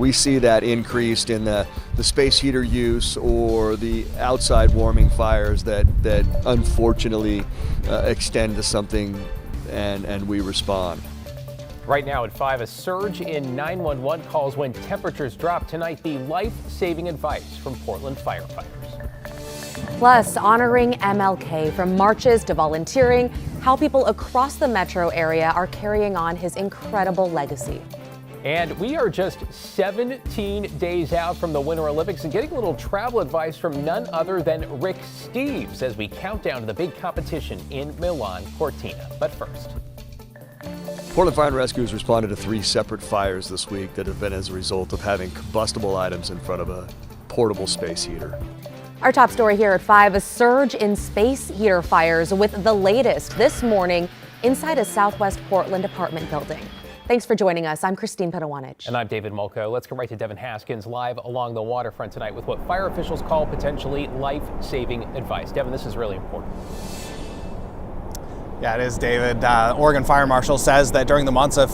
We see that increased in the space heater use or the outside warming fires that unfortunately extend to something and we respond. Right now at 5, a surge in 911 calls when temperatures drop. Tonight, the life-saving advice from Portland firefighters. Plus, honoring MLK, from marches to volunteering, how people across the metro area are carrying on his incredible legacy. And we are just 17 days out from the Winter Olympics and getting a little travel advice from none other than Rick Steves as we count down to the big competition in Milan Cortina. But first, Portland Fire and Rescue has responded to 3 separate fires this week that have been as a result of having combustible items in front of a portable space heater. Our top story here at 5, a surge in space heater fires with the latest this morning inside a Southwest Portland apartment building. Thanks for joining us. I'm Christine Pedowanich. And I'm David Molko. Let's go right to Devin Haskins live along the waterfront tonight with what fire officials call potentially life-saving advice. Devin, this is really important. Yeah, it is, David. Oregon Fire Marshal says that during the months of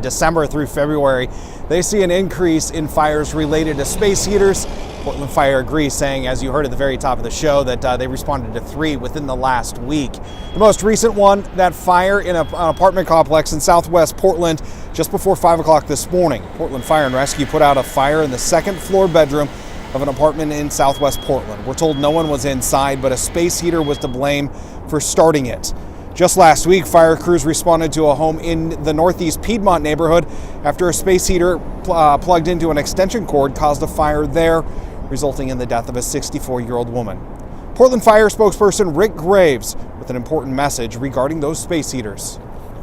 December through February, they see an increase in fires related to space heaters. Portland Fire agrees, saying, as you heard at the very top of the show, that they responded to 3 within the last week. The most recent one, that fire in an apartment complex in Southwest Portland just before 5 o'clock this morning. Portland Fire and Rescue put out a fire in the second floor bedroom of an apartment in Southwest Portland. We're told no one was inside, but a space heater was to blame for starting it. Just last week, fire crews responded to a home in the Northeast Piedmont neighborhood after a space heater plugged into an extension cord caused a fire there, resulting in the death of a 64-year-old woman. Portland Fire spokesperson Rick Graves with an important message regarding those space heaters.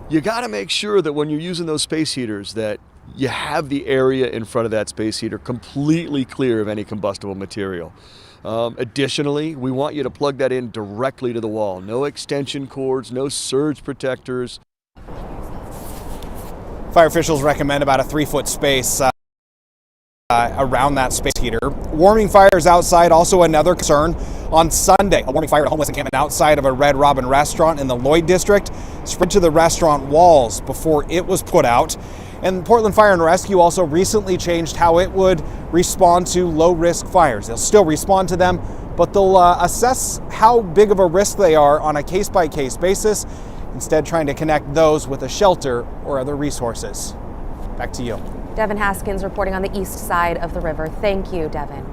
You got to make sure that when you're using those space heaters that you have the area in front of that space heater completely clear of any combustible material. Additionally, we want you to plug that in directly to the wall. No extension cords, no surge protectors. Fire officials recommend about a 3-foot space around that space heater. Warming fires outside, also another concern. On Sunday, a warming fire at a homeless encampment outside of a Red Robin restaurant in the Lloyd district spread to the restaurant walls before it was put out. And Portland Fire and Rescue also recently changed how it would respond to low-risk fires. They'll still respond to them, but they'll assess how big of a risk they are on a case-by-case basis, instead trying to connect those with a shelter or other resources. Back to you. Devin Haskins reporting on the east side of the river. Thank you, Devin.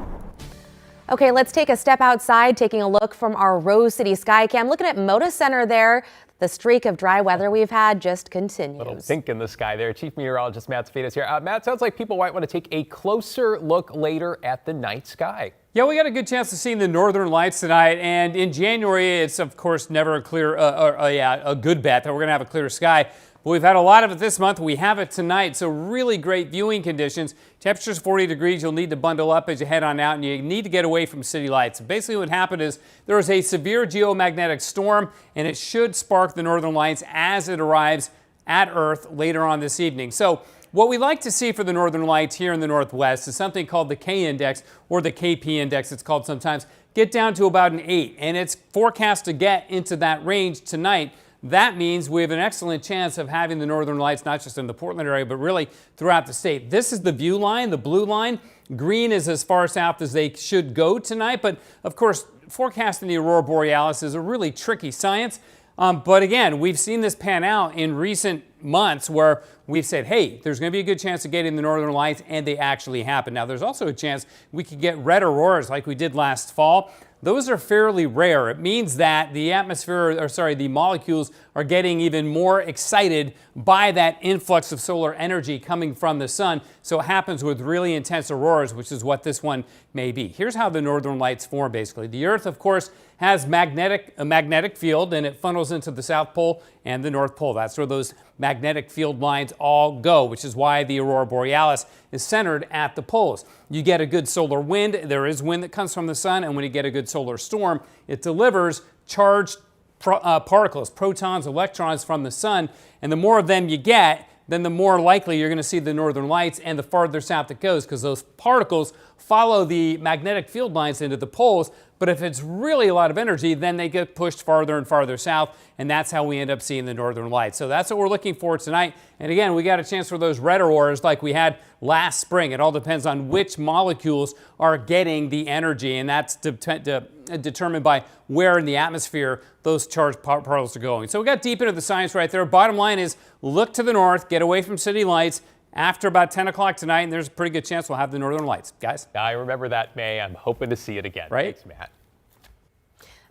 Okay, let's take a step outside, taking a look from our Rose City Skycam. Looking at Moda Center there. The streak of dry weather we've had just continues. Little pink in the sky there. Chief Meteorologist Matt Safedas here. Matt, sounds like people might want to take a closer look later at the night sky. Yeah, we got a good chance to see the northern lights tonight, and in January, it's of course never a clear, a good bet that we're going to have a clear sky. But we've had a lot of it this month. We have it tonight, so really great viewing conditions. Temperatures 40 degrees. You'll need to bundle up as you head on out, and you need to get away from city lights. Basically what happened is there was a severe geomagnetic storm, and it should spark the northern lights as it arrives at Earth later on this evening. So what we like to see for the northern lights here in the northwest is something called the K index, or the KP index it's called sometimes, get down to about an 8, and it's forecast to get into that range tonight. That means we have an excellent chance of having the northern lights, not just in the Portland area, but really throughout the state. This is the view line, the blue line. Green is as far south as they should go tonight. But of course, forecasting the aurora borealis is a really tricky science. But again, we've seen this pan out in recent months where we've said, hey, there's going to be a good chance of getting the northern lights, and they actually happen. Now, there's also a chance we could get red auroras like we did last fall. Those are fairly rare. It means that the the molecules are getting even more excited by that influx of solar energy coming from the sun. So it happens with really intense auroras, which is what this one may be. Here's how the northern lights form, basically. The Earth, of course, has a magnetic field, and it funnels into the South Pole and the North Pole. That's where those magnetic field lines all go, which is why the aurora borealis is centered at the poles. You get a good solar wind. There is wind that comes from the sun, and when you get a good solar storm, it delivers charged particles, protons, electrons from the sun, and the more of them you get, then the more likely you're going to see the northern lights, and the farther south it goes, because those particles follow the magnetic field lines into the poles. But if it's really a lot of energy, then they get pushed farther and farther south, and that's how we end up seeing the northern lights. So that's what we're looking for tonight. And again, we got a chance for those red auroras like we had last spring. It all depends on which molecules are getting the energy, and that's determined by where in the atmosphere those charged particles are going. So we got deep into the science right there. Bottom line is look to the north, get away from city lights after about 10 o'clock tonight, and there's a pretty good chance we'll have the northern lights. Guys? I remember that, May. I'm hoping to see it again. Right? Thanks, Matt.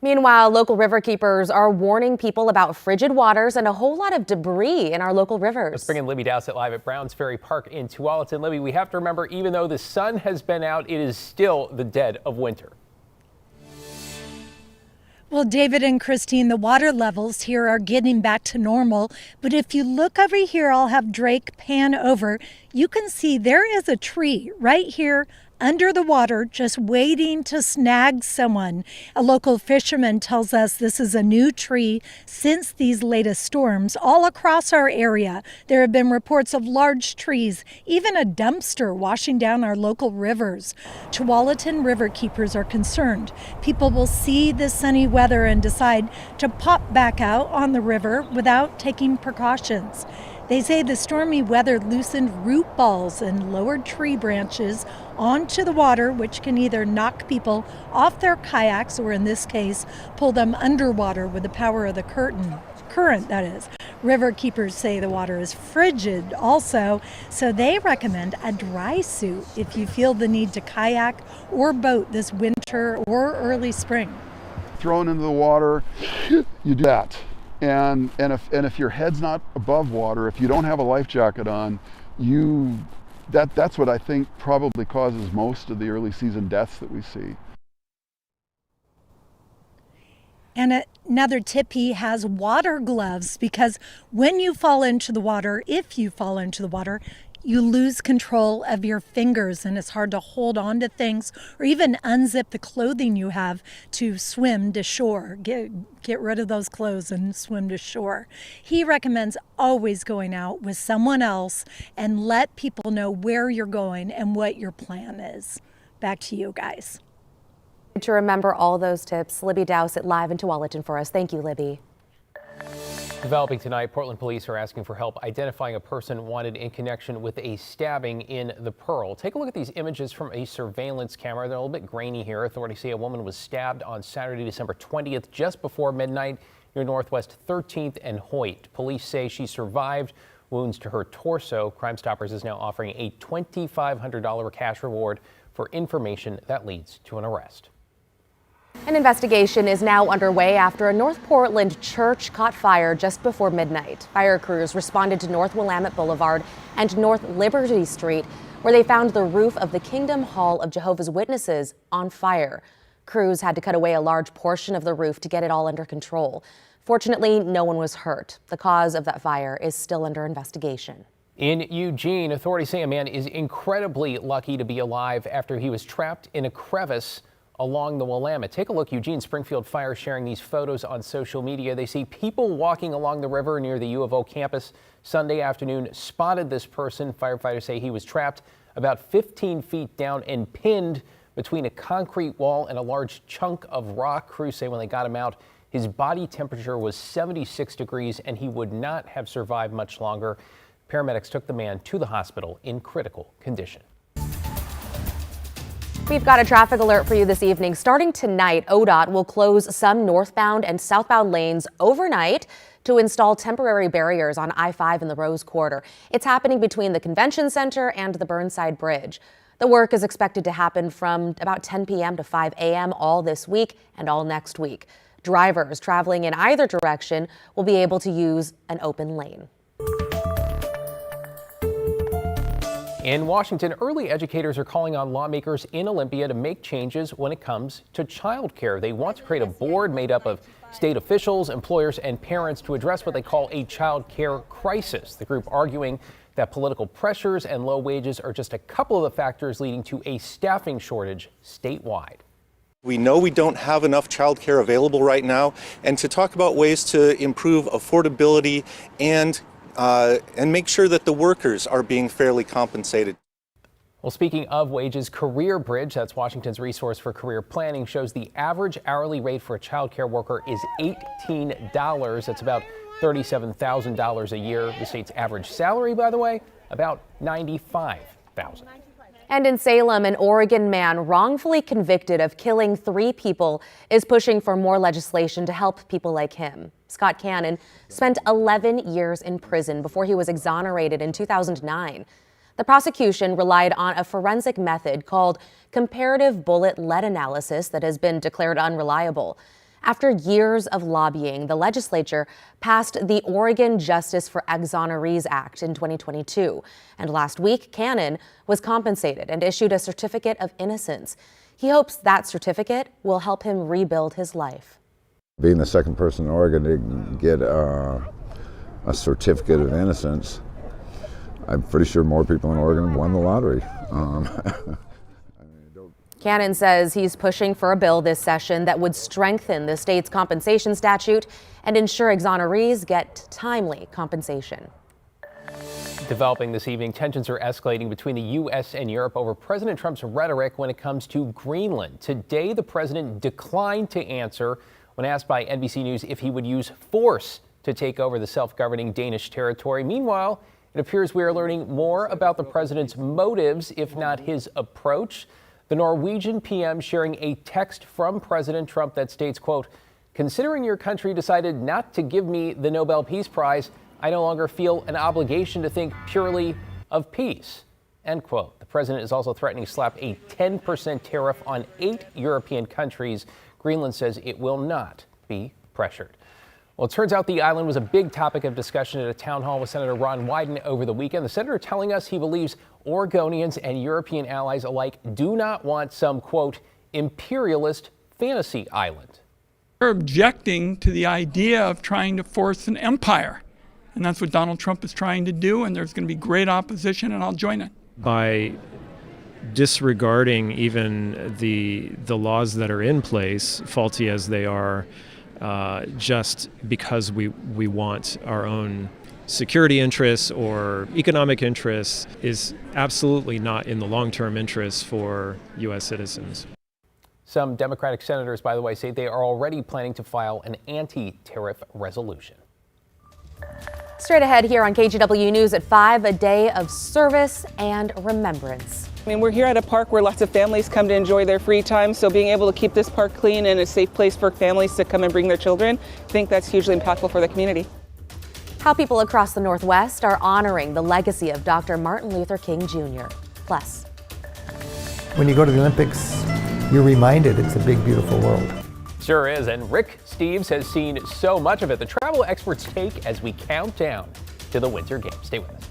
Meanwhile, local river keepers are warning people about frigid waters and a whole lot of debris in our local rivers. Let's bring in Libby Dowsett live at Browns Ferry Park in Tualatin. Libby, we have to remember, even though the sun has been out, it is still the dead of winter. Well, David and Christine, the water levels here are getting back to normal. But if you look over here, I'll have Drake pan over. You can see there is a tree right here under the water, just waiting to snag someone. A local fisherman tells us this is a new tree since these latest storms. All across our area, there have been reports of large trees, even a dumpster washing down our local rivers. Tualatin river keepers are concerned. People will see the sunny weather and decide to pop back out on the river without taking precautions. They say the stormy weather loosened root balls and lowered tree branches onto the water, which can either knock people off their kayaks or, in this case, pull them underwater with the power of the current, that is. River keepers say the water is frigid also, so they recommend a dry suit if you feel the need to kayak or boat this winter or early spring. Thrown into the water, you do that. And if your head's not above water, if you don't have a life jacket on, that's what I think probably causes most of the early season deaths that we see. And another tip he has, water gloves, because when you fall into the water, if you fall into the water, you lose control of your fingers and it's hard to hold on to things or even unzip the clothing you have to swim to shore. Get rid of those clothes and swim to shore. He recommends always going out with someone else and let people know where you're going and what your plan is. Back to you guys. To remember all those tips, Libby Dowsett live in Tualatin for us. Thank you, Libby. Developing tonight, Portland police are asking for help identifying a person wanted in connection with a stabbing in the Pearl. Take a look at these images from a surveillance camera. They're a little bit grainy here. Authorities say a woman was stabbed on Saturday, December 20th, just before midnight near Northwest 13th and Hoyt. Police say she survived wounds to her torso. Crime Stoppers is now offering a $2,500 cash reward for information that leads to an arrest. An investigation is now underway after a North Portland church caught fire just before midnight. Fire crews responded to North Willamette Boulevard and North Liberty Street, where they found the roof of the Kingdom Hall of Jehovah's Witnesses on fire. Crews had to cut away a large portion of the roof to get it all under control. Fortunately, no one was hurt. The cause of that fire is still under investigation. In Eugene, authorities say a man is incredibly lucky to be alive after he was trapped in a crevice along the Willamette. Take a look. Eugene Springfield Fire sharing these photos on social media. They see people walking along the river near the U of O campus Sunday afternoon, spotted this person. Firefighters say he was trapped about 15 feet down and pinned between a concrete wall and a large chunk of rock. Crews say when they got him out, his body temperature was 76 degrees and he would not have survived much longer. Paramedics took the man to the hospital in critical condition. We've got a traffic alert for you this evening. Starting tonight, ODOT will close some northbound and southbound lanes overnight to install temporary barriers on I-5 in the Rose Quarter. It's happening between the Convention Center and the Burnside Bridge. The work is expected to happen from about 10 p.m. to 5 a.m. all this week and all next week. Drivers traveling in either direction will be able to use an open lane. In Washington, early educators are calling on lawmakers in Olympia to make changes when it comes to childcare. They want to create a board made up of state officials, employers, and parents to address what they call a childcare crisis. The group arguing that political pressures and low wages are just a couple of the factors leading to a staffing shortage statewide. We know we don't have enough childcare available right now, and to talk about ways to improve affordability and make sure that the workers are being fairly compensated. Well, speaking of wages, Career Bridge, that's Washington's resource for career planning, shows the average hourly rate for a child care worker is $18. That's about $37,000 a year. The state's average salary, by the way, about $95,000. And in Salem, an Oregon man wrongfully convicted of killing 3 people is pushing for more legislation to help people like him. Scott Cannon spent 11 years in prison before he was exonerated in 2009. The prosecution relied on a forensic method called comparative bullet lead analysis that has been declared unreliable. After years of lobbying, the legislature passed the Oregon Justice for Exonerees Act in 2022. And last week, Cannon was compensated and issued a certificate of innocence. He hopes that certificate will help him rebuild his life. Being the second person in Oregon to get a certificate of innocence, I'm pretty sure more people in Oregon won the lottery. Cannon says he's pushing for a bill this session that would strengthen the state's compensation statute and ensure exonerees get timely compensation. Developing this evening, tensions are escalating between the U.S. and Europe over President Trump's rhetoric when it comes to Greenland. Today, the president declined to answer when asked by NBC News if he would use force to take over the self-governing Danish territory. Meanwhile, it appears we are learning more about the president's motives, if not his approach. The Norwegian PM sharing a text from President Trump that states, quote, "Considering your country decided not to give me the Nobel Peace Prize, I no longer feel an obligation to think purely of peace," end quote. The president is also threatening to slap a 10% tariff on 8 European countries. Greenland says it will not be pressured. Well, it turns out the island was a big topic of discussion at a town hall with Senator Ron Wyden over the weekend. The senator telling us he believes Oregonians and European allies alike do not want some, quote, imperialist fantasy island. We're objecting to the idea of trying to force an empire. And that's what Donald Trump is trying to do, and there's going to be great opposition, and I'll join it. By disregarding even the laws that are in place, faulty as they are, just because we want our own security interests or economic interests, is absolutely not in the long-term interests for U.S. citizens. Some Democratic senators, by the way, say they are already planning to file an anti-tariff resolution. Straight ahead here on KGW News at 5, a day of service and remembrance. I mean, we're here at a park where lots of families come to enjoy their free time, so being able to keep this park clean and a safe place for families to come and bring their children, I think that's hugely impactful for the community. How people across the Northwest are honoring the legacy of Dr. Martin Luther King Jr. Plus, when you go to the Olympics, you're reminded it's a big, beautiful world. Sure is, and Rick Steves has seen so much of it. The travel experts take as we count down to the Winter Games. Stay with us.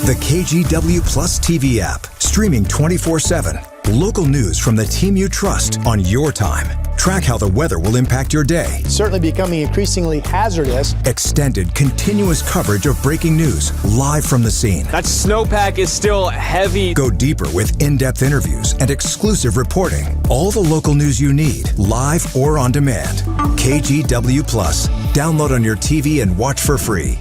The KGW Plus TV app, streaming 24/7. Local news from the team you trust on your time. Track how the weather will impact your day. It's certainly becoming increasingly hazardous. Extended, continuous coverage of breaking news live from the scene. That snowpack is still heavy. Go deeper with in-depth interviews and exclusive reporting. All the local news you need, live or on demand. KGW Plus. Download on your TV and watch for free.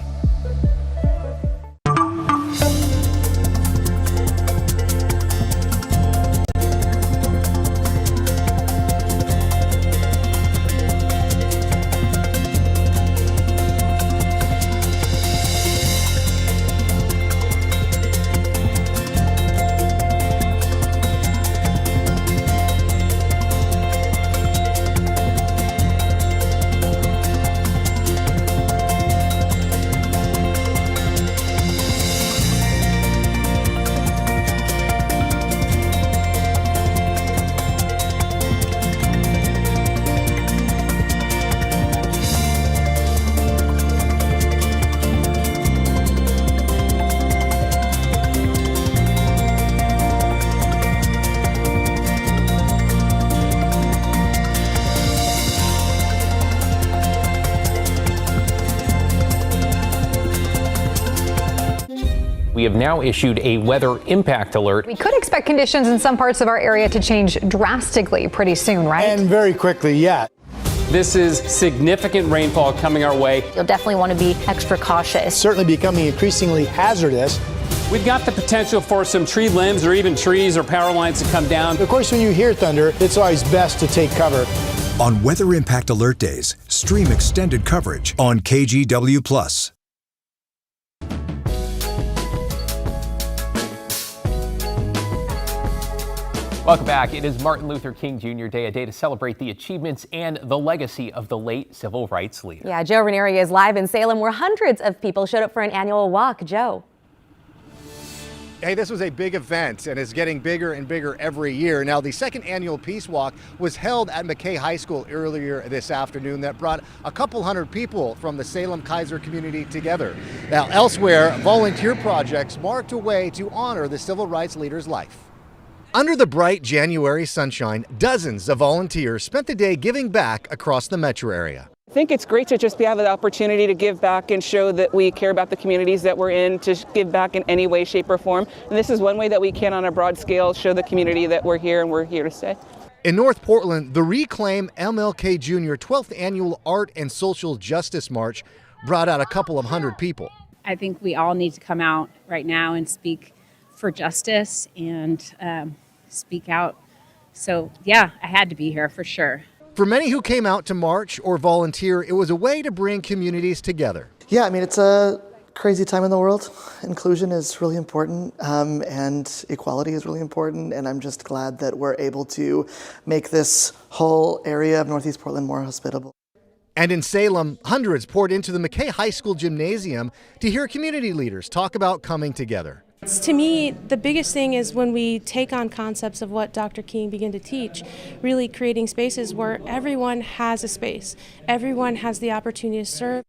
We have now issued a weather impact alert. We could expect conditions in some parts of our area to change drastically pretty soon, right? And very quickly, yeah. This is significant rainfall coming our way. You'll definitely want to be extra cautious. Certainly becoming increasingly hazardous. We've got the potential for some tree limbs or even trees or power lines to come down. Of course, when you hear thunder, it's always best to take cover. On Weather Impact Alert Days, stream extended coverage on KGW+. Welcome back. It is Martin Luther King Jr. Day, a day to celebrate the achievements and the legacy of the late civil rights leader. Yeah, Joe Ranieri is live in Salem, where hundreds of people showed up for an annual walk. Joe. Hey, this was a big event and is getting bigger and bigger every year. Now, the second annual Peace Walk was held at McKay High School earlier this afternoon. That brought a couple hundred people from the Salem Kaiser community together. Now, elsewhere, volunteer projects marked a way to honor the civil rights leader's life. Under the bright January sunshine, dozens of volunteers spent the day giving back across the metro area. I think it's great to just have the opportunity to give back and show that we care about the communities that we're in, to give back in any way, shape, or form. And this is one way that we can, on a broad scale, show the community that we're here and we're here to stay. In North Portland, the Reclaim MLK Jr. 12th Annual Art and Social Justice March brought out a couple of hundred people. I think we all need to come out right now and speak for justice and speak out. So yeah, I had to be here for sure. For many who came out to march or volunteer, it was a way to bring communities together. Yeah, I mean, it's a crazy time in the world. Inclusion is really important, and equality is really important, and I'm just glad that we're able to make this whole area of Northeast Portland more hospitable. And in Salem, hundreds poured into the McKay High School gymnasium to hear community leaders talk about coming together. To me, the biggest thing is when we take on concepts of what Dr. King began to teach, really creating spaces where everyone has a space, everyone has the opportunity to serve.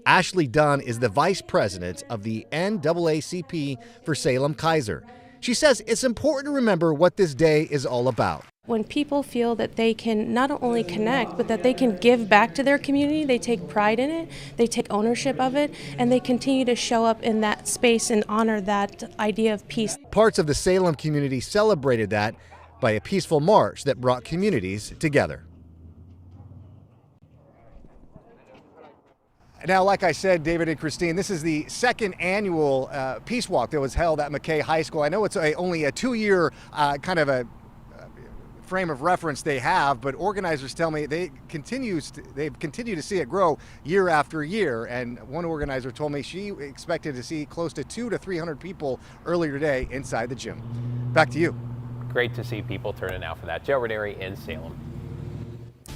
Ashley Dunn is the vice president of the NAACP for Salem Kaiser. She says it's important to remember what this day is all about. When people feel that they can not only connect, but that they can give back to their community, they take pride in it, they take ownership of it, and they continue to show up in that space and honor that idea of peace. Parts of the Salem community celebrated that by a peaceful march that brought communities together. Now, like I said, David and Christine, this is the second annual Peace Walk that was held at McKay High School. I know it's only a 2-year kind of a frame of reference they have, but organizers tell me they've continued to see it grow year after year. And one organizer told me she expected to see close to 200 to 300 people earlier today inside the gym. Back to you. Great to see people turning out for that. Joe Ranieri in Salem.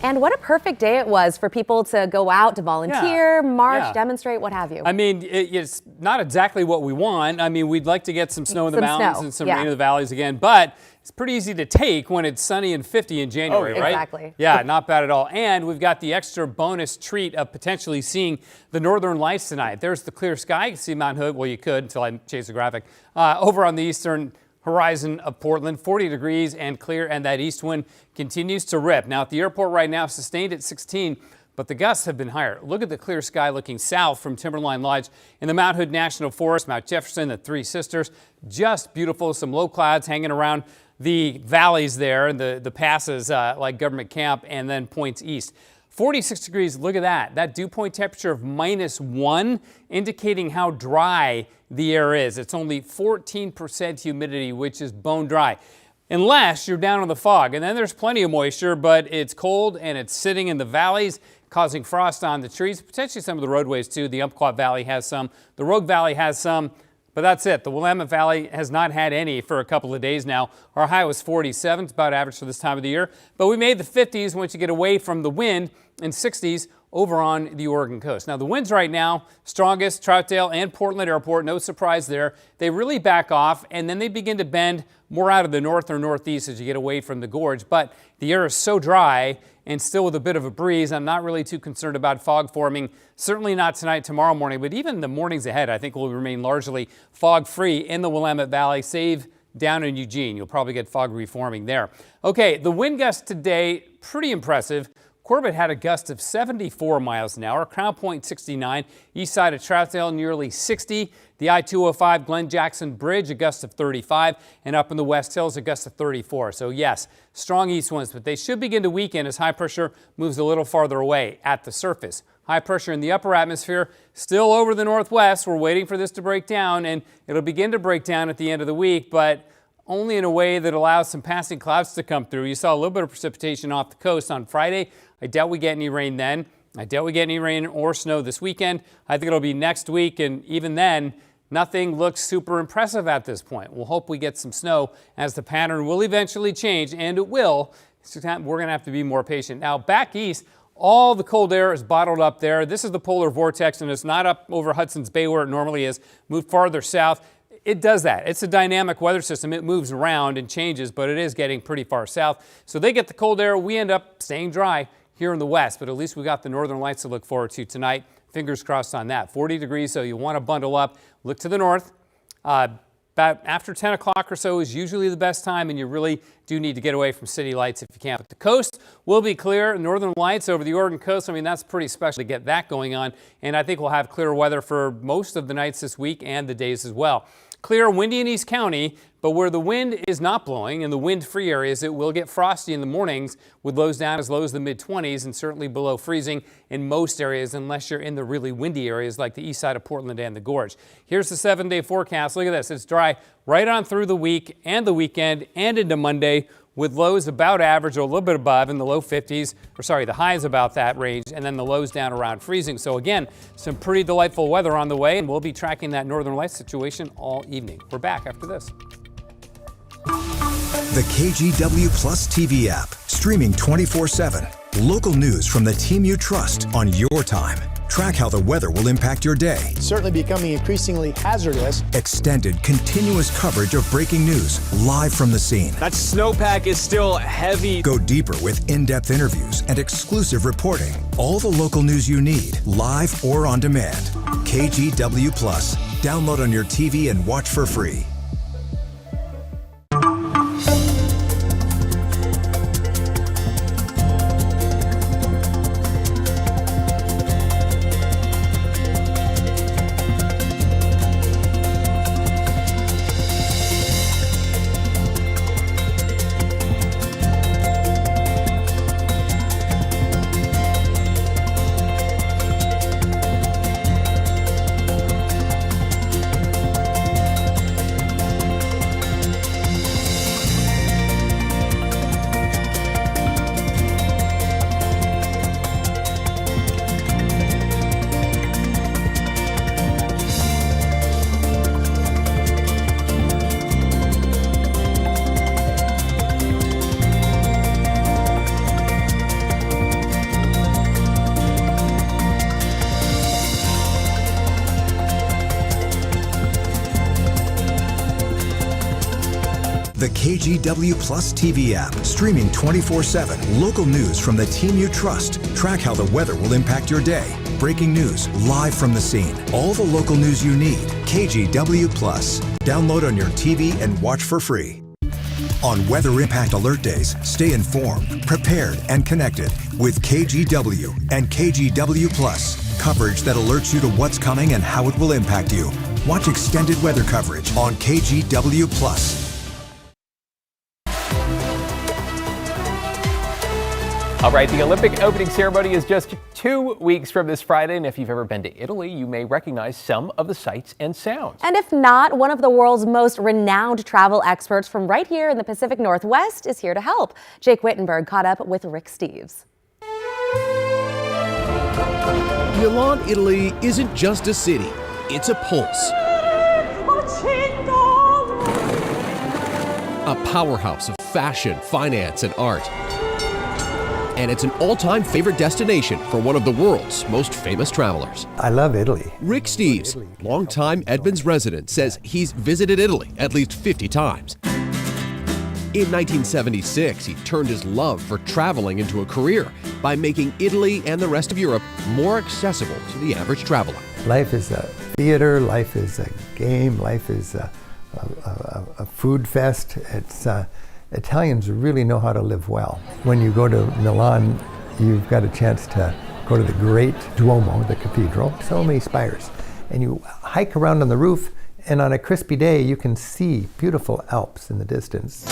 And what a perfect day it was for people to go out to volunteer, march, demonstrate, what have you. I mean, it's not exactly what we want. I mean, we'd like to get some snow in the mountains and some rain in the valleys again, but it's pretty easy to take when it's sunny and 50 in January, right? Exactly. Yeah, not bad at all. And we've got the extra bonus treat of potentially seeing the northern lights tonight. There's the clear sky. You can see Mount Hood. Well, you could until I chase the graphic. Over on the eastern horizon of Portland, 40 degrees and clear, and that east wind continues to rip. Now at the airport right now, sustained at 16, but the gusts have been higher. Look at the clear sky looking south from Timberline Lodge in the Mount Hood National Forest, Mount Jefferson, the Three Sisters. Just beautiful. Some low clouds hanging around the valleys there and the passes like Government Camp and then points east. 46 degrees, look at that. That dew point temperature of -1, indicating how dry the air is. It's only 14% humidity, which is bone dry. Unless you're down in the fog, and then there's plenty of moisture, but it's cold and it's sitting in the valleys, causing frost on the trees, potentially some of the roadways too. The Umpqua Valley has some, the Rogue Valley has some, but that's it. The Willamette Valley has not had any for a couple of days now. Our high was 47, it's about average for this time of the year, but we made the 50s once you get away from the wind, and 60s over on the Oregon coast. Now the winds right now, strongest Troutdale and Portland Airport, no surprise there. They really back off and then they begin to bend more out of the north or northeast as you get away from the gorge. But the air is so dry and still with a bit of a breeze, I'm not really too concerned about fog forming. Certainly not tonight, tomorrow morning, but even the mornings ahead, I think will remain largely fog-free in the Willamette Valley, save down in Eugene. You'll probably get fog reforming there. Okay, the wind gusts today, pretty impressive. Corbett had a gust of 74 miles an hour. Crown Point 69, east side of Troutdale nearly 60. The I-205 Glen Jackson Bridge, a gust of 35, and up in the West Hills, a gust of 34. So yes, strong east winds, but they should begin to weaken as high pressure moves a little farther away at the surface. High pressure in the upper atmosphere still over the northwest. We're waiting for this to break down, and it'll begin to break down at the end of the week, but only in a way that allows some passing clouds to come through. You saw a little bit of precipitation off the coast on Friday. I doubt we get any rain then. I doubt we get any rain or snow this weekend. I think it'll be next week, and even then, nothing looks super impressive at this point. We'll hope we get some snow as the pattern will eventually change, and it will. We're going to have to be more patient. Now, back east, all the cold air is bottled up there. This is the polar vortex, and it's not up over Hudson's Bay where it normally is. Moved farther south. It does that. It's a dynamic weather system. It moves around and changes, but it is getting pretty far south. So they get the cold air. We end up staying dry here in the west, but at least we got the northern lights to look forward to tonight. Fingers crossed on that. 40 degrees, so you want to bundle up. Look to the north. About after 10 o'clock or so is usually the best time, and you really do need to get away from city lights if you can. But the coast will be clear. Northern lights over the Oregon coast, I mean, that's pretty special to get that going on. And I think we'll have clear weather for most of the nights this week and the days as well. Clear, windy in East County, but where the wind is not blowing, in the wind-free areas, it will get frosty in the mornings with lows down as low as the mid-20s and certainly below freezing in most areas unless you're in the really windy areas like the east side of Portland and the Gorge. Here's the 7-day forecast. Look at this. It's dry right on through the week and the weekend and into Monday with lows about average or a little bit above in the low 50s, or sorry, the highs about that range, and then the lows down around freezing. So again, some pretty delightful weather on the way, and we'll be tracking that northern lights situation all evening. We're back after this. The KGW Plus TV app, streaming 24/7. Local news from the team you trust on your time. Track how the weather will impact your day. Certainly becoming increasingly hazardous. Extended, continuous coverage of breaking news live from the scene. That snowpack is still heavy. Go deeper with in-depth interviews and exclusive reporting. All the local news you need, live or on demand. KGW Plus. Download on your TV and watch for free. The KGW Plus TV app, streaming 24/7. Local news from the team you trust. Track how the weather will impact your day. Breaking news live from the scene. All the local news you need. KGW Plus. Download on your TV and watch for free. On Weather Impact Alert Days, stay informed, prepared, and connected with KGW and KGW Plus. Coverage that alerts you to what's coming and how it will impact you. Watch extended weather coverage on KGW Plus. All right, the Olympic opening ceremony is just 2 weeks from this Friday, and if you've ever been to Italy, you may recognize some of the sights and sounds. And if not, one of the world's most renowned travel experts from right here in the Pacific Northwest is here to help. Jake Wittenberg caught up with Rick Steves. Milan, Italy isn't just a city, it's a pulse. A powerhouse of fashion, finance, and art. And it's an all-time favorite destination for one of the world's most famous travelers. I love Italy. Rick Steves, longtime Edmonds resident, says he's visited Italy at least 50 times. In 1976, he turned his love for traveling into a career by making Italy and the rest of Europe more accessible to the average traveler. Life is a theater, life is a game, life is a food fest. Italians really know how to live well. When you go to Milan, you've got a chance to go to the great Duomo, the cathedral, so many spires, and you hike around on the roof, and on a crispy day you can see beautiful Alps in the distance.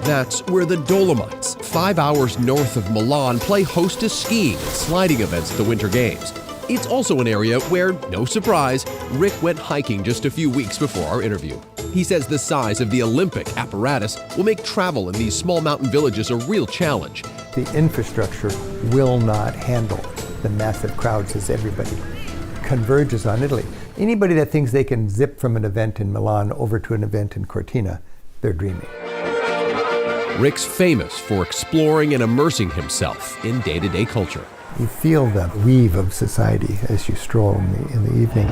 That's where the Dolomites, 5 hours north of Milan, play host to skiing and sliding events at the Winter Games. It's also an area where, no surprise, Rick went hiking just a few weeks before our interview. He says the size of the Olympic apparatus will make travel in these small mountain villages a real challenge. The infrastructure will not handle the massive crowds as everybody converges on Italy. Anybody that thinks they can zip from an event in Milan over to an event in Cortina, they're dreaming. Rick's famous for exploring and immersing himself in day-to-day culture. You feel the weave of society as you stroll in the evening.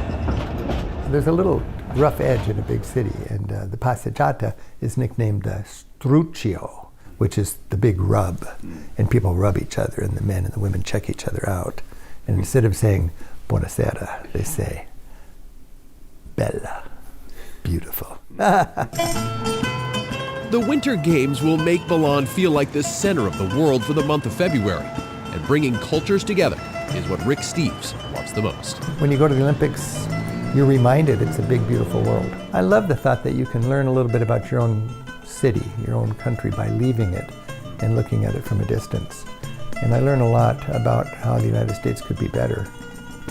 There's a little rough edge in a big city, and the passeggiata is nicknamed Struccio, which is the big rub, and people rub each other, and the men and the women check each other out. And instead of saying buonasera, they say bella, beautiful. The Winter Games will make Milan feel like the center of the world for the month of February, and bringing cultures together is what Rick Steves loves the most. When you go to the Olympics, you're reminded it's a big, beautiful world. I love the thought that you can learn a little bit about your own city, your own country, by leaving it and looking at it from a distance. And I learn a lot about how the United States could be better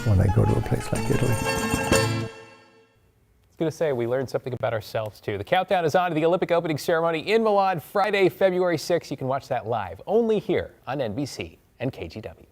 when I go to a place like Italy. I was going to say, we learned something about ourselves, too. The countdown is on to the Olympic opening ceremony in Milan, Friday, February 6th. You can watch that live only here on NBC and KGW.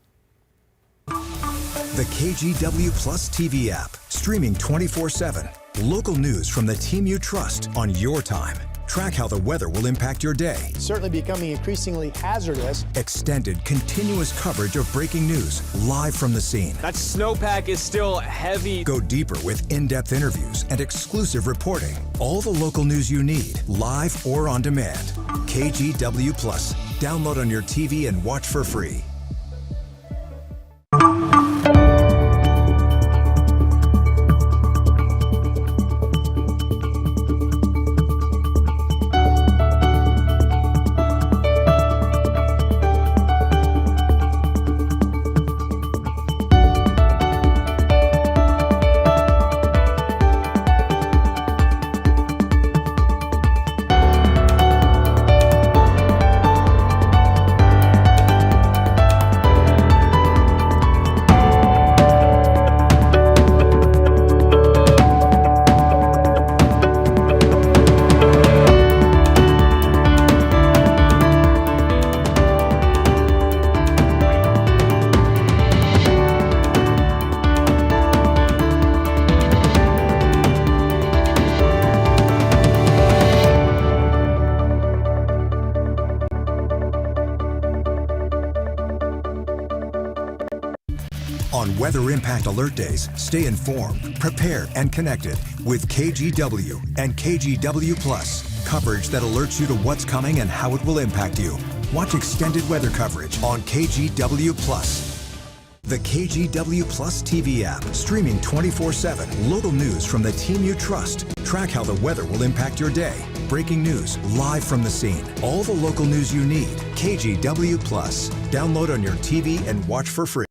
The KGW Plus TV app, streaming 24/7. Local news from the team you trust on your time. Track how the weather will impact your day. Certainly becoming increasingly hazardous. Extended, continuous coverage of breaking news live from the scene. That snowpack is still heavy. Go deeper with in-depth interviews and exclusive reporting. All the local news you need, live or on demand. KGW Plus. Download on your TV and watch for free. On Weather Impact Alert Days, stay informed, prepared, and connected with KGW and KGW Plus. Coverage that alerts you to what's coming and how it will impact you. Watch extended weather coverage on KGW Plus. The KGW Plus TV app, streaming 24/7. Local news from the team you trust. Track how the weather will impact your day. Breaking news live from the scene. All the local news you need. KGW Plus. Download on your TV and watch for free.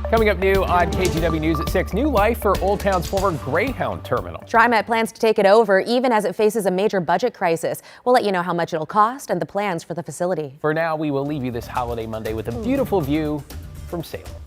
Coming up new on KGW News at 6, new life for Old Town's former Greyhound terminal. TriMet plans to take it over even as it faces a major budget crisis. We'll let you know how much it'll cost and the plans for the facility. For now, we will leave you this holiday Monday with a beautiful view from Salem.